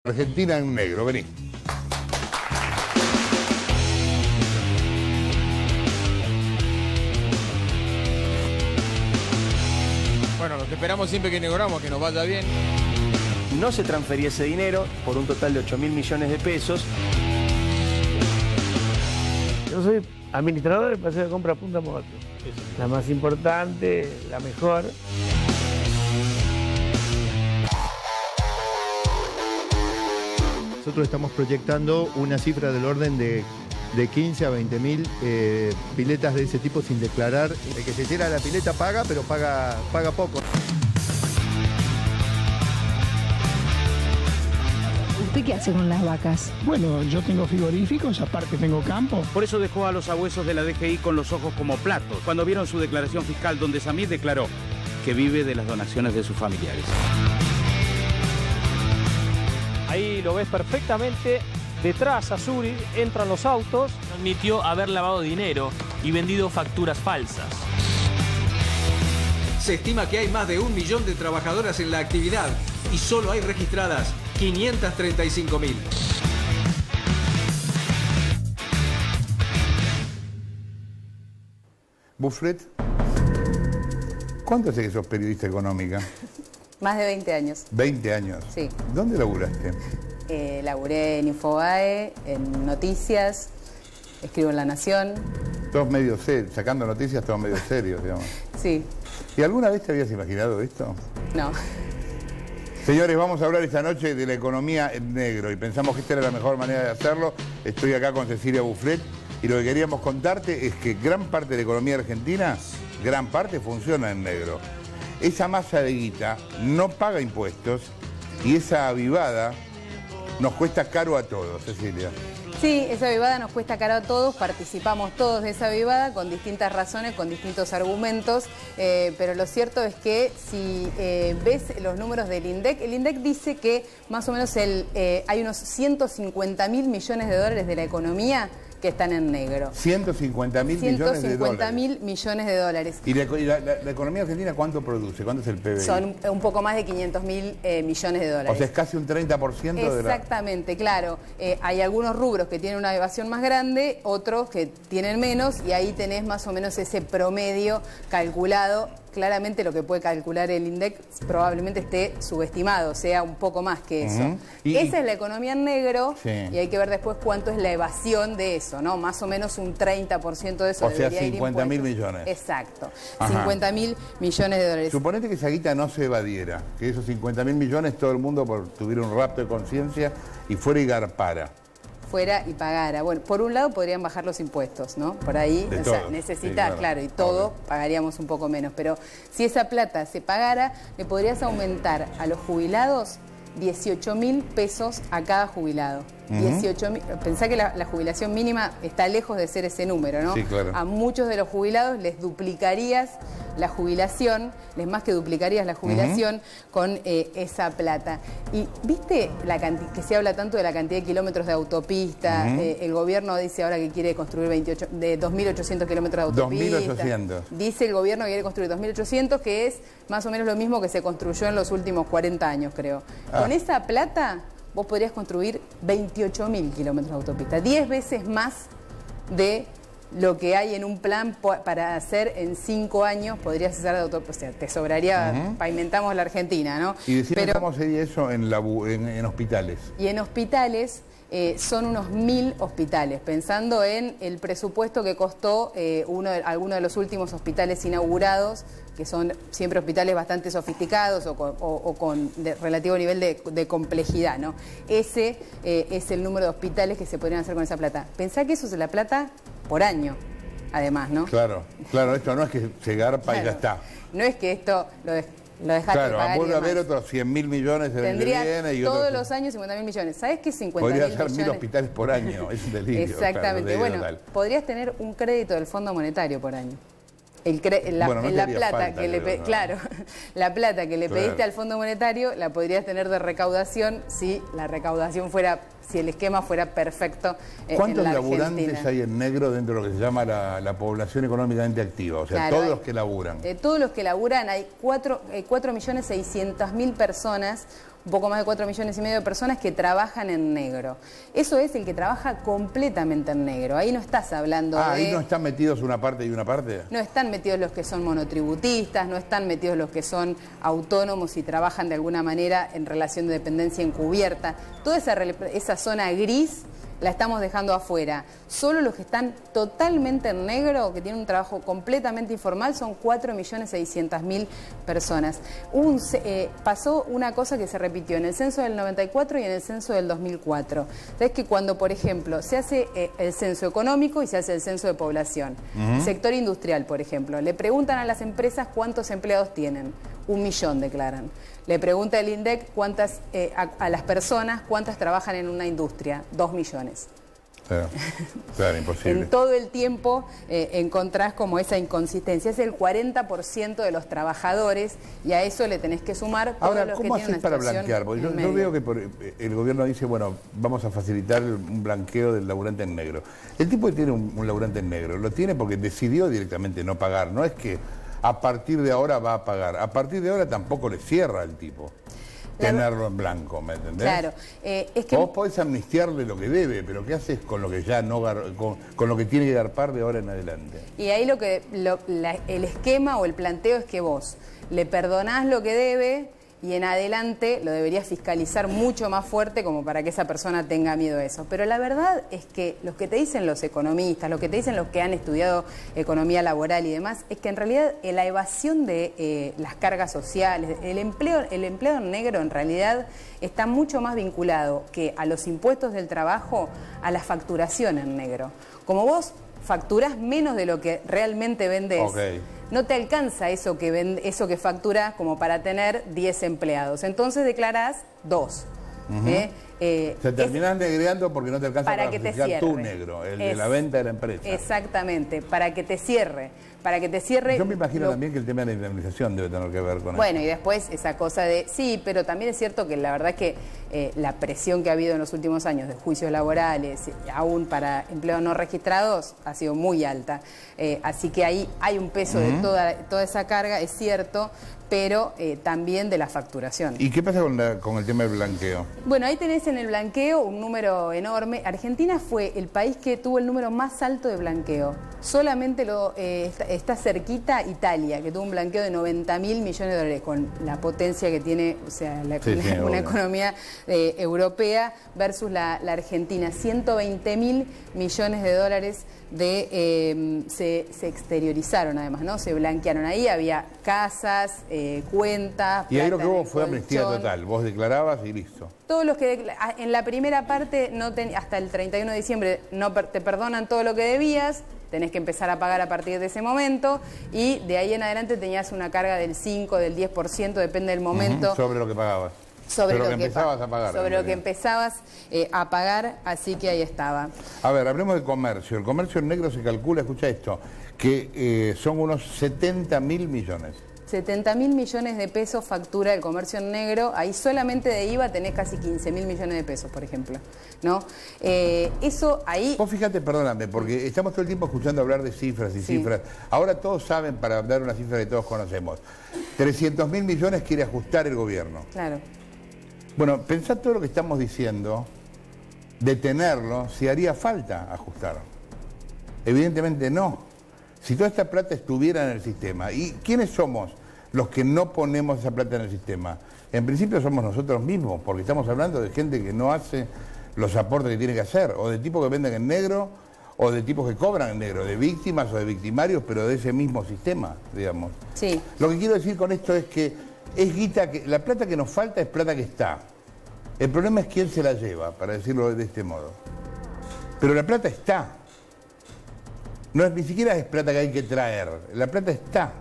Argentina en negro, vení. Bueno, los que esperamos siempre que inauguramos, que nos vaya bien. No se transfería ese dinero por un total de 8.000 millones de pesos. Yo soy administrador del paseo de compra Punta Mogote. La más importante, la mejor. Nosotros estamos proyectando una cifra del orden de 15 a 20.000 piletas de ese tipo sin declarar. El que se tira a la pileta paga, pero paga poco. ¿Usted qué hace con las vacas? Bueno, yo tengo frigoríficos, aparte tengo campo. Por eso dejó a los sabuesos de la DGI con los ojos como platos, cuando vieron su declaración fiscal donde Samir declaró que vive de las donaciones de sus familiares. Ahí lo ves perfectamente. Detrás a Zurich entran los autos. Admitió haber lavado dinero y vendido facturas falsas. Se estima que hay más de 1 millón de trabajadoras en la actividad y solo hay registradas 535.000. Boufret, ¿cuánto hace que sos periodista económica? Más de 20 años. 20 años. Sí. ¿Dónde laburaste? Laburé en Infobae, en Noticias, escribo en La Nación. Todos medio serios, sacando noticias, todos medio serios, digamos. Sí. ¿Y alguna vez te habías imaginado esto? No. Señores, vamos a hablar esta noche de la economía en negro y pensamos que esta era la mejor manera de hacerlo. Estoy acá con Cecilia Boufret y lo que queríamos contarte es que gran parte de la economía argentina, gran parte funciona en negro. Esa masa de guita no paga impuestos y esa avivada nos cuesta caro a todos, Cecilia. Sí, esa avivada nos cuesta caro a todos, participamos todos de esa avivada con distintas razones, con distintos argumentos, pero lo cierto es que si ves los números del INDEC, el INDEC dice que más o menos hay unos 150.000 millones de dólares de la economía que están en negro. 150.000 millones de dólares. 150.000 millones de dólares. ¿Y la economía argentina cuánto produce? ¿Cuánto es el PBI? Son un poco más de 500.000 millones de dólares. O sea, es casi un 30% de la... Exactamente, claro. Hay algunos rubros que tienen una evasión más grande, otros que tienen menos, y ahí tenés más o menos ese promedio calculado. Claramente lo que puede calcular el INDEC probablemente esté subestimado, sea un poco más que eso. Esa es la economía en negro, sí. Y hay que ver después cuánto es la evasión de eso, ¿no? Más o menos un 30% de eso. O sea, 50.000 millones. Exacto, 50.000 millones de dólares. Suponete que esa guita no se evadiera, que esos 50.000 millones todo el mundo tuviera un rapto de conciencia y fuera y garpara. Fuera y pagara. Bueno, por un lado podrían bajar los impuestos, ¿no? Por ahí, o sea, necesitas, sí, claro, y todo pagaríamos un poco menos. Pero si esa plata se pagara, le podrías aumentar a los jubilados 18.000 pesos a cada jubilado. 18.000. Pensá que la jubilación mínima está lejos de ser ese número, ¿no? Sí, claro. A muchos de los jubilados les duplicarías la jubilación, les más que duplicarías la jubilación con esa plata. Y viste que se habla tanto de la cantidad de kilómetros de autopista, el gobierno dice ahora que quiere construir 2.800 kilómetros de autopista. 2.800. Dice el gobierno que quiere construir 2.800, que es más o menos lo mismo que se construyó en los últimos 40 años, creo. Con esa plata vos podrías construir 28.000 kilómetros de autopista, 10 veces más de lo que hay en un plan para hacer en 5 años, podrías hacer de autopista, o sea, te sobraría, pavimentamos la Argentina, ¿no? Y decime cómo sería eso en hospitales. Y en hospitales son unos 1.000 hospitales, pensando en el presupuesto que costó alguno de los últimos hospitales inaugurados, que son siempre hospitales bastante sofisticados o con relativo nivel de complejidad, ¿no? Ese es el número de hospitales que se podrían hacer con esa plata. Pensá que eso es la plata por año, además, ¿no? Claro, claro, esto no es que se garpa y ya está. No es que esto lo dejaste claro, de pagar. Vuelve a haber otros 100.000 millones el año que viene y todos los años 50.000 millones. ¿Sabes qué es 50.000 millones? Podría ser 1.000 hospitales por año, es un delirio. Exactamente, claro, bueno, podrías tener un crédito del Fondo Monetario por año. La plata que le pediste al Fondo Monetario la podrías tener de recaudación si la recaudación fuera, si el esquema fuera perfecto en la Argentina. ¿Cuántos laburantes hay en negro dentro de lo que se llama la población económicamente activa? O sea, claro, todos los que laburan. Todos los que laburan, hay 4.600.000 personas, un poco más de 4,5 millones de personas que trabajan en negro. Eso es el que trabaja completamente en negro. Ahí no estás hablando de... ¿Ahí no están metidos una parte y una parte? No están metidos los que son monotributistas, no están metidos los que son autónomos y trabajan de alguna manera en relación de dependencia encubierta. Toda esa zona gris la estamos dejando afuera. Solo los que están totalmente en negro, que tienen un trabajo completamente informal, son 4.600.000 personas. Pasó una cosa que se repitió en el censo del 94 y en el censo del 2004. Es que cuando, por ejemplo, se hace el censo económico y se hace el censo de población, sector industrial, por ejemplo, le preguntan a las empresas cuántos empleados tienen. 1 millón declaran. Le pregunta el INDEC a las personas cuántas trabajan en una industria. 2 millones. Claro, imposible. En todo el tiempo encontrás como esa inconsistencia. Es el 40% de los trabajadores y a eso le tenés que sumar todos Ahora, los ¿cómo que tienen haces para blanquear? Porque yo veo que el gobierno dice, bueno, vamos a facilitar un blanqueo del laburante en negro. El tipo que tiene un laburante en negro, lo tiene porque decidió directamente no pagar. No es que a partir de ahora va a pagar. A partir de ahora tampoco le cierra al tipo tenerlo en blanco, ¿me entendés? Claro. Es que vos podés amnistiarle lo que debe, pero ¿qué haces con lo que ya no con lo que tiene que garpar de ahora en adelante? Y ahí el esquema o el planteo es que vos le perdonás lo que debe y en adelante lo deberías fiscalizar mucho más fuerte como para que esa persona tenga miedo a eso. Pero la verdad es que lo que te dicen los economistas, lo que te dicen los que han estudiado economía laboral y demás, es que en realidad la evasión de las cargas sociales, el empleo en negro en realidad está mucho más vinculado que a los impuestos del trabajo, a la facturación en negro. Como vos facturás menos de lo que realmente vendés, no te alcanza eso que facturás como para tener 10 empleados. Entonces declarás 2. Se terminás negreando porque no te alcanza para que fiscal tu negro, el de la venta de la empresa. Exactamente, para que te cierre. Para que te cierre... Yo me imagino también que el tema de la indemnización debe tener que ver con eso. Bueno, y después esa cosa de... Sí, pero también es cierto que la verdad es que la presión que ha habido en los últimos años de juicios laborales, aún para empleos no registrados, ha sido muy alta. Así que ahí hay un peso de toda esa carga, es cierto, pero también de la facturación. ¿Y qué pasa con el tema del blanqueo? Bueno, ahí tenés en el blanqueo un número enorme. Argentina fue el país que tuvo el número más alto de blanqueo. Solamente está cerquita Italia, que tuvo un blanqueo de 90.000 millones de dólares, con la potencia que tiene, o sea, una economía europea versus la Argentina. 120.000 millones de dólares se exteriorizaron además, ¿no? Se blanquearon. Ahí había casas, cuentas... Y ahí lo que hubo fue amnistía total. Vos declarabas y listo. Todos los que en la primera parte, hasta el 31 de diciembre, no te perdonan todo lo que debías, tenés que empezar a pagar a partir de ese momento y de ahí en adelante tenías una carga del 5, del 10%, depende del momento. Sobre lo que pagabas. Sobre lo que empezabas a pagar. Sobre lo que empezabas a pagar, así que ahí estaba. A ver, hablemos de comercio. El comercio en negro se calcula, escucha esto, que son unos 70.000 millones. 70.000 millones de pesos factura el comercio en negro. Ahí solamente de IVA tenés casi 15.000 millones de pesos, por ejemplo, ¿no? Eso ahí... Vos fíjate, perdóname, porque estamos todo el tiempo escuchando hablar de cifras y cifras. Ahora todos saben, para dar una cifra que todos conocemos, 300.000 millones quiere ajustar el gobierno. Claro. Bueno, pensá todo lo que estamos diciendo, detenerlo, si haría falta ajustar. Evidentemente no. Si toda esta plata estuviera en el sistema, ¿y quiénes somos los que no ponemos esa plata en el sistema? En principio somos nosotros mismos, porque estamos hablando de gente que no hace los aportes que tiene que hacer, o de tipos que venden en negro, o de tipos que cobran en negro, de víctimas o de victimarios, pero de ese mismo sistema, digamos. Sí. Lo que quiero decir con esto es que es guita, la plata que nos falta es plata que está. El problema es quién se la lleva, para decirlo de este modo. Pero la plata está. No es, ni siquiera es plata que hay que traer, la plata está.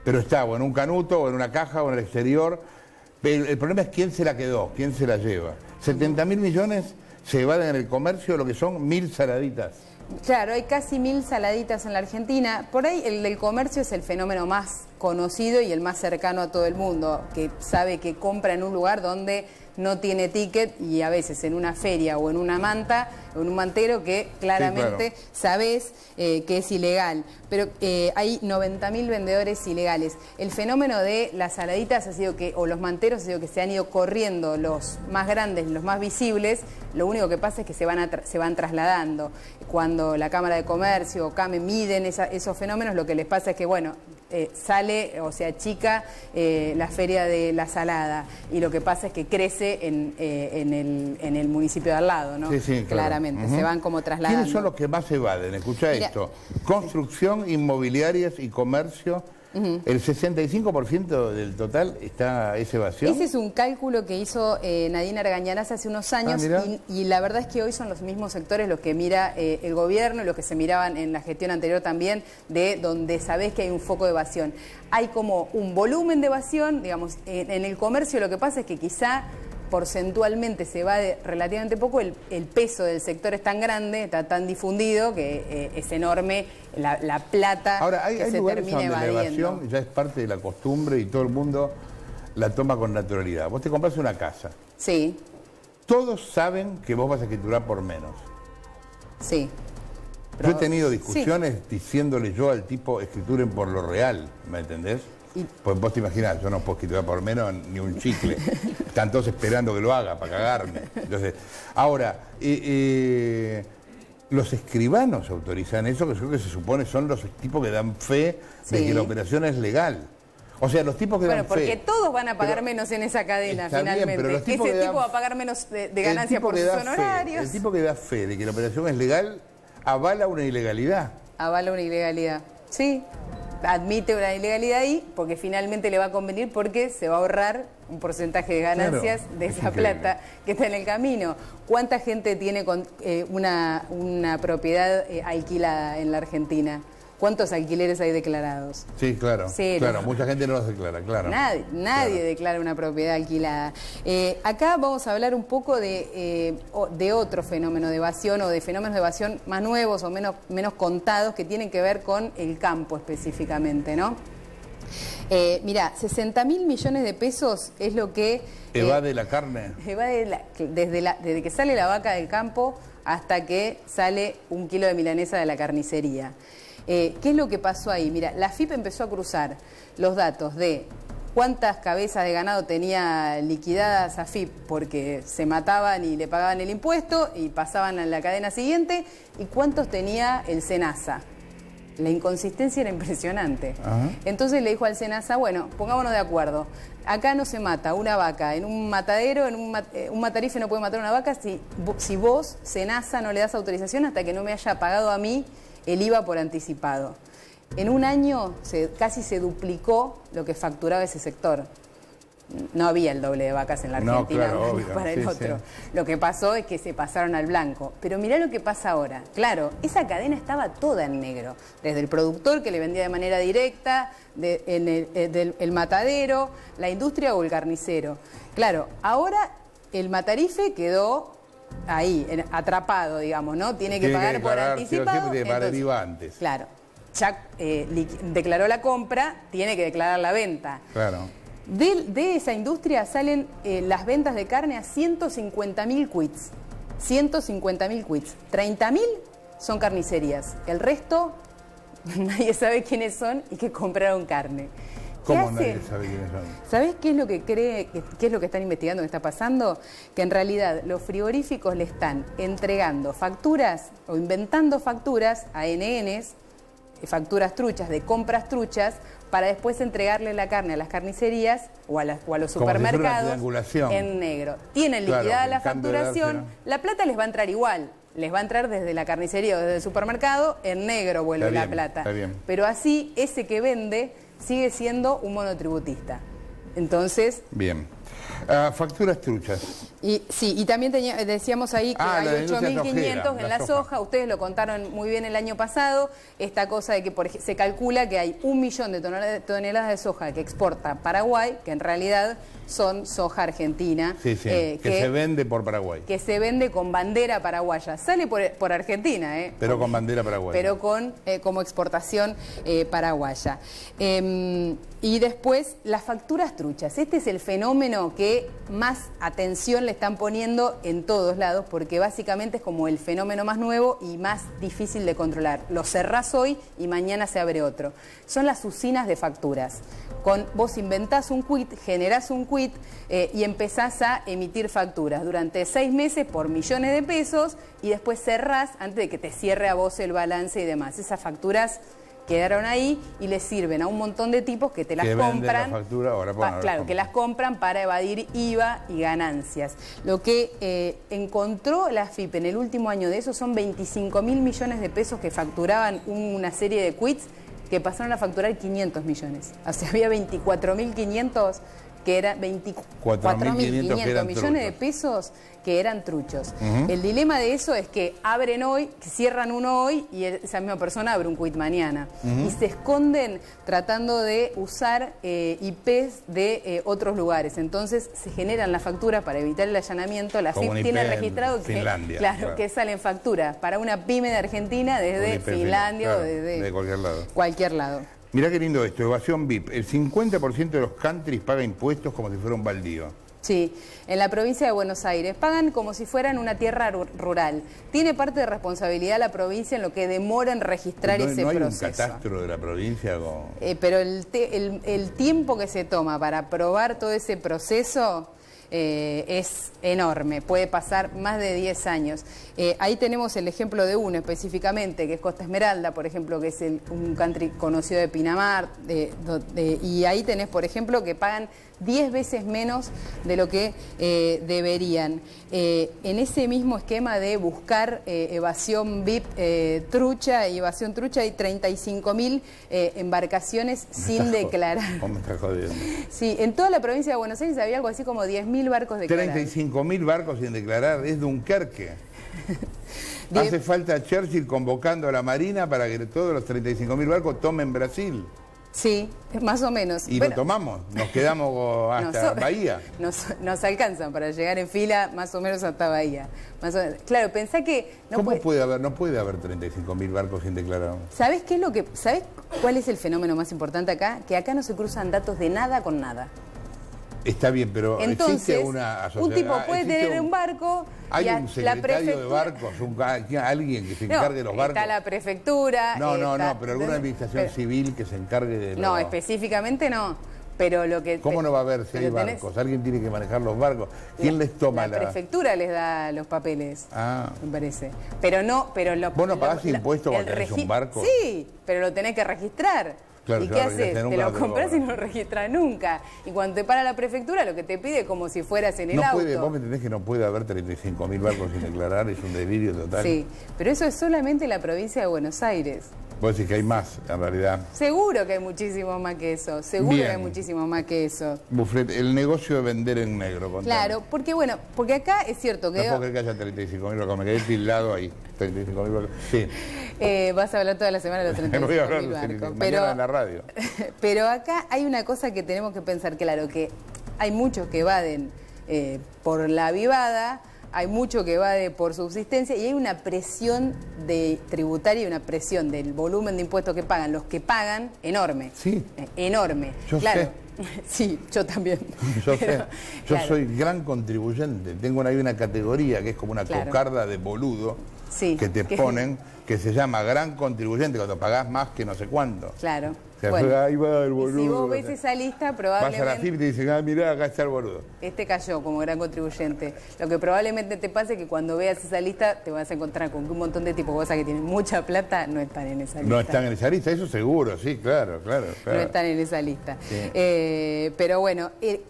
Pero está o en un canuto, o en una caja, o en el exterior. Pero el problema es quién se la quedó, quién se la lleva. 70.000 millones se evaden en el comercio, lo que son 1.000 saladitas. Claro, hay casi 1.000 saladitas en la Argentina. Por ahí el del comercio es el fenómeno más conocido y el más cercano a todo el mundo, que sabe que compra en un lugar donde no tiene ticket y a veces en una feria o en una manta o en un mantero que claramente sabés que es ilegal. Pero hay 90.000 vendedores ilegales. El fenómeno de las saladitas ha sido que, o los manteros, ha sido que se han ido corriendo los más grandes, los más visibles. Lo único que pasa es que se van trasladando. Cuando la Cámara de Comercio o CAME miden esos fenómenos, lo que les pasa es que, bueno, sale o se achica la feria de la salada y lo que pasa es que crece en el municipio de al lado, ¿no? Sí, sí, claro. Claramente, se van como trasladando. ¿Quiénes son los que más evaden? Escuchá esto. Construcción, inmobiliarias y comercio. El 65% del total es evasión. Ese es un cálculo que hizo Nadine Argañarás hace unos años y la verdad es que hoy son los mismos sectores los que mira el gobierno y los que se miraban en la gestión anterior también, de donde sabés que hay un foco de evasión. Hay como un volumen de evasión, digamos, en el comercio lo que pasa es que quizá porcentualmente se va relativamente poco, el peso del sector es tan grande, está tan difundido que es enorme la plata. Ahora, hay que se lugares termina donde evadiendo. la evasión ya es parte de la costumbre y todo el mundo la toma con naturalidad. Vos te compras una casa. Sí. Todos saben que vos vas a escriturar por menos. Sí. Yo he tenido discusiones diciéndole yo al tipo, escrituren por lo real, ¿me entendés? Pues vos te imaginás, yo no puedo escriturar por menos ni un chicle. Están todos esperando que lo haga para cagarme. Entonces, ahora, los escribanos autorizan eso, que creo que se supone son los tipos que dan fe de que la operación es legal. O sea, los tipos que dan fe... Bueno, porque todos van a pagar menos en esa cadena, finalmente. Bien, pero los tipos ese tipo va a pagar menos de ganancia por sus honorarios. El tipo que da fe de que la operación es legal avala una ilegalidad. Avala una ilegalidad, sí. Admite una ilegalidad ahí porque finalmente le va a convenir porque se va a ahorrar un porcentaje de ganancias de esa plata que está en el camino. ¿Cuánta gente tiene una propiedad alquilada en la Argentina? ¿Cuántos alquileres hay declarados? Sí, claro. Cero. Claro, mucha gente no los declara, claro. Nadie declara una propiedad alquilada. Acá vamos a hablar un poco de otro fenómeno de evasión o de fenómenos de evasión más nuevos o menos contados que tienen que ver con el campo específicamente, ¿no? Mirá, 60.000 millones de pesos es lo que... ¿Evade la carne? Evade desde que sale la vaca del campo hasta que sale un kilo de milanesa de la carnicería. ¿Qué es lo que pasó ahí? Mira, la AFIP empezó a cruzar los datos de cuántas cabezas de ganado tenía liquidadas AFIP porque se mataban y le pagaban el impuesto y pasaban a la cadena siguiente y cuántos tenía el SENASA. La inconsistencia era impresionante. Entonces le dijo al SENASA, bueno, pongámonos de acuerdo. Acá no se mata una vaca en un matadero, un matarife no puede matar una vaca si vos, SENASA, no le das autorización hasta que no me haya pagado a mí el IVA por anticipado. En un año casi se duplicó lo que facturaba ese sector. No había el doble de vacas en la Argentina, no, claro, para el otro. Lo que pasó es que se pasaron al blanco. Pero mirá lo que pasa ahora. Claro, esa cadena estaba toda en negro. Desde el productor que le vendía de manera directa, el matadero, la industria o el carnicero. Claro, ahora el matarife quedó ahí, atrapado, digamos, ¿no? Tiene que pagar por anticipado. Siempre tiene que pagar el IVA antes. Claro, ya declaró la compra, tiene que declarar la venta. Claro. De esa industria salen las ventas de carne a 150.000 quits. 150.000 quits. 30.000 son carnicerías. El resto, nadie sabe quiénes son y que compraron carne. ¿Cómo nadie sabe quiénes son? ¿Sabés qué es lo que qué es lo que están investigando que está pasando? Que en realidad los frigoríficos le están entregando facturas o inventando facturas a NNs, facturas truchas, de compras truchas, para después entregarle la carne a las carnicerías o a los supermercados en negro. Tienen liquidada la facturación, la plata les va a entrar igual. Les va a entrar desde la carnicería o desde el supermercado, en negro vuelve la plata. Pero así, ese que vende sigue siendo un monotributista. Entonces... Bien. Facturas truchas. Y sí, y también decíamos ahí que hay 8.500 en la soja. Ustedes lo contaron muy bien el año pasado. Esta cosa de que se calcula que hay 1 millón de toneladas de soja que exporta Paraguay, que en realidad son soja argentina. Sí, sí, que se vende por Paraguay. Que se vende con bandera paraguaya. Sale por Argentina, pero con bandera paraguaya. Pero como exportación paraguaya. Y después, las facturas truchas. Este es el fenómeno que más atención le están poniendo en todos lados, porque básicamente es como el fenómeno más nuevo y más difícil de controlar. Lo cerrás hoy y mañana se abre otro. Son las usinas de facturas. Vos inventás un quit, generás un quit y empezás a emitir facturas durante 6 meses por millones de pesos y después cerrás antes de que te cierre a vos el balance y demás. Esas facturas quedaron ahí y les sirven a un montón de tipos que te las compran. La factura, claro, que las compran para evadir IVA y ganancias. Lo que encontró la AFIP en el último año de eso son 25.000 millones de pesos que facturaban una serie de quits que pasaron a facturar 500 millones. O sea, había 24.500 que eran 24.500 millones de pesos que eran truchos. El dilema de eso es que abren hoy, que cierran uno hoy y esa misma persona abre un quit mañana. Y se esconden tratando de usar IPs de otros lugares. Entonces se generan las facturas para evitar el allanamiento. La FIP tiene registrado que, claro, que salen facturas para una pyme de Argentina desde Finlandia o desde cualquier lado. Mirá qué lindo esto, evasión VIP. El 50% de los countries paga impuestos como si fuera un baldío. Sí, en la provincia de Buenos Aires pagan como si fueran una tierra rural. Tiene parte de responsabilidad la provincia en lo que demora en registrar ese proceso. ¿No hay un catastro de la provincia? Pero el tiempo que se toma para aprobar todo ese proceso es enorme, puede pasar más de 10 años. Ahí tenemos el ejemplo de uno específicamente, que es Costa Esmeralda, por ejemplo, que es un country conocido de Pinamar, y ahí tenés, por ejemplo, que pagan 10 veces menos de lo que deberían. En ese mismo esquema de buscar evasión VIP trucha y evasión trucha, hay 35.000 embarcaciones sin declarar. ¿Cómo me estás jodiendo? Sí, en toda la provincia de Buenos Aires había algo así como 10.000 barcos declarados. 35.000 barcos sin declarar, es Dunkerque. Hace falta Churchill convocando a la Marina para que todos los 35.000 barcos tomen Brasil. Sí, más o menos. Y bueno, lo tomamos, nos quedamos hasta Bahía. Nos alcanzan para llegar en fila más o menos hasta Bahía. Claro, pensá que... No puede haber 35.000 barcos sin declarar? ¿Sabés cuál es el fenómeno más importante acá? Que acá no se cruzan datos de nada con nada. Está bien, pero entonces, existe una asociación. Un tipo puede tener un barco. Hay un secretario de barcos, alguien que se encargue de los barcos. Está la prefectura. No, pero alguna administración civil que se encargue de los... No, específicamente no. Pero lo que ¿Cómo no va a haber si hay barcos? Alguien tiene que manejar los barcos. ¿Quién les toma la prefectura les da los papeles, me parece. ¿Vos no pagás impuestos cuando tenés un barco? Sí, pero lo tenés que registrar. Claro, ¿y qué haces? Te lo compras y no lo registras nunca. Y cuando te para la prefectura, lo que te pide es como si fueras en el auto. Vos me entendés que no puede haber 35.000 barcos sin declarar, es un delirio total. Sí, pero eso es solamente en la provincia de Buenos Aires. Vos decís que hay más, en realidad. Seguro que hay muchísimo más que eso, seguro que hay muchísimo más que eso. Buflet, el negocio de vender en negro, contame. Claro, porque acá es cierto que... No puedo creer que haya 35.000 barcos, me quedé tildado ahí, 35.000 barcos. Sí. Vas a hablar toda la semana de los 35.000 barcos. Mañana en la radio. Pero acá hay una cosa que tenemos que pensar, claro, que hay muchos que evaden por la avivada, hay mucho que evade por subsistencia y hay una presión tributaria y una presión del volumen de impuestos que pagan los que pagan enorme. Sí. Enorme. Yo sé. Sí, yo también. Yo soy gran contribuyente. Tengo ahí una categoría que es como una cocarda de boludo que te ponen, que se llama gran contribuyente cuando pagás más que no sé cuánto. Claro. O sea, bueno, ahí va el boludo. Si vos ves esa lista, probablemente... Vas a la FIP y te dicen, mirá, acá está el boludo. Este cayó como gran contribuyente. Lo que probablemente te pase es que cuando veas esa lista te vas a encontrar con que un montón de tipos de cosas que tienen mucha plata no están en esa lista. No están en esa lista, eso seguro, sí, claro. No están en esa lista. Sí. Pero bueno,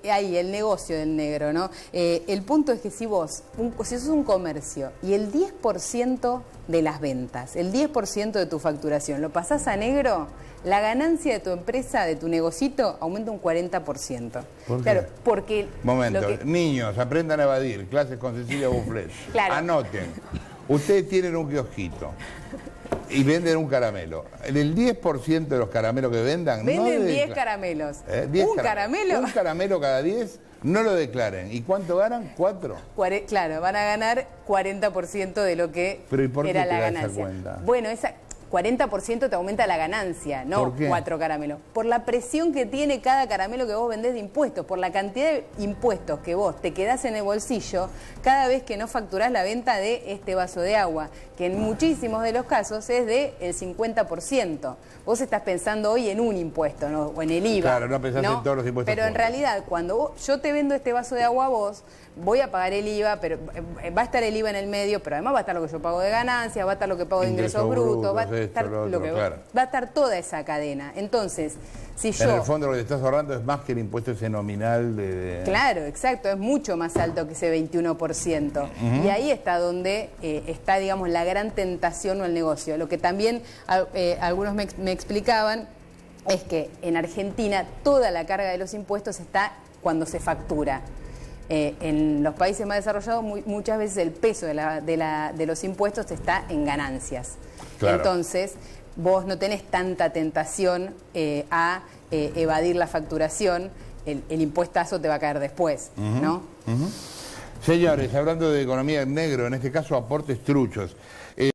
ahí el negocio del negro, ¿no? El punto es que si vos sos un comercio y el 10% 10% de las ventas, el 10% de tu facturación, lo pasás a negro, la ganancia de tu empresa, de tu negocito, aumenta un 40%. ¿Por qué? Claro, porque... Momento, niños, aprendan a evadir, clases con Cecilia Bufflet. Claro. Anoten, ustedes tienen un kiosquito y venden un caramelo. El 10% de los caramelos que vendan... Venden no 10 caramelos. 10 ¿Un caramelo? Un caramelo cada 10, no lo declaren. ¿Y cuánto ganan? 4. Claro, van a ganar 40% de lo que Pero ¿y por qué era te la da ganancia. esa cuenta? Bueno, esa 40% te aumenta la ganancia, no ¿Por qué? 4 caramelos. Por la presión que tiene cada caramelo que vos vendés de impuestos, por la cantidad de impuestos que vos te quedás en el bolsillo cada vez que no facturás la venta de este vaso de agua, que en muchísimos de los casos es del 50%. Vos estás pensando hoy en un impuesto, ¿no? O en el IVA. Claro, no pensás en todos los impuestos Pero en juntos. realidad, cuando yo te vendo este vaso de agua a vos, voy a pagar el IVA, pero va a estar el IVA en el medio, pero además va a estar lo que yo pago de ganancias, va a estar lo que pago de ingresos brutos, va a estar va a estar toda esa cadena. Entonces, si yo... En el fondo lo que te estás ahorrando es más que el impuesto ese nominal de... Claro, exacto, es mucho más alto que ese 21%. Y ahí está donde está, digamos, la gran tentación o el negocio. Lo que también algunos me explicaban es que en Argentina toda la carga de los impuestos está cuando se factura. En los países más desarrollados muchas veces el peso de los impuestos está en ganancias. Claro. Entonces, vos no tenés tanta tentación a evadir la facturación, el impuestazo te va a caer después, ¿no? Señores, hablando de economía en negro, en este caso aportes truchos.